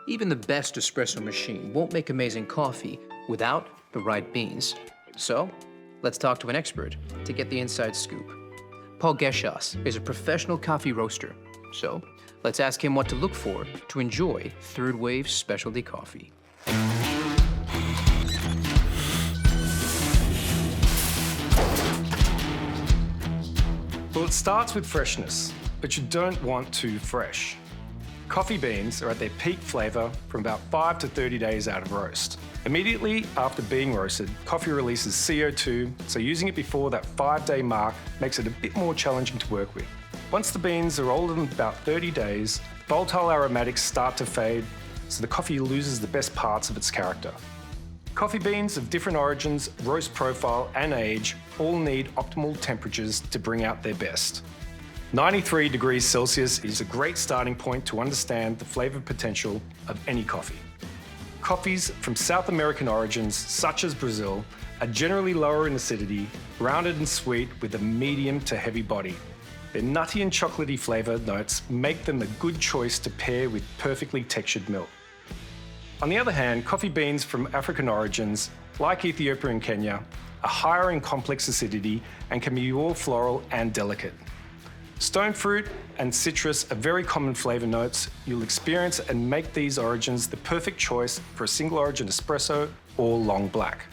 Even the best espresso machine won't make amazing coffee without the right beans. So, let's talk to an expert to get the inside scoop. Paul Geshos is a professional coffee roaster. So, let's ask him what to look for to enjoy third wave specialty coffee. Well, it starts with freshness, but you don't want too fresh. Coffee beans are at their peak flavour from about 5 to 30 days out of roast. Immediately after being roasted, coffee releases CO2, so using it before that 5-day mark makes it a bit more challenging to work with. Once the beans are older than about 30 days, volatile aromatics start to fade, so the coffee loses the best parts of its character. Coffee beans of different origins, roast profile and age all need optimal temperatures to bring out their best. 93 degrees Celsius is a great starting point to understand the flavour potential of any coffee. Coffees from South American origins, such as Brazil, are generally lower in acidity, rounded and sweet with a medium to heavy body. Their nutty and chocolatey flavour notes make them a good choice to pair with perfectly textured milk. On the other hand, coffee beans from African origins, like Ethiopia and Kenya, are higher in complex acidity and can be more floral and delicate. Stone fruit and citrus are very common flavour notes you'll experience and make these origins the perfect choice for a single origin espresso or long black.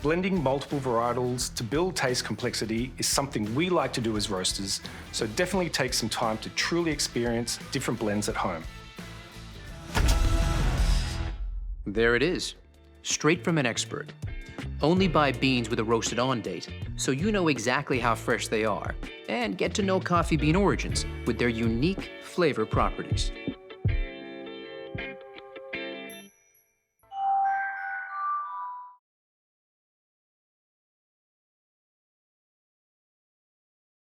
Blending multiple varietals to build taste complexity is something we like to do as roasters, so definitely take some time to truly experience different blends at home. There it is, straight from an expert. Only buy beans with a roasted on date, so you know exactly how fresh they are, and get to know coffee bean origins with their unique flavor properties.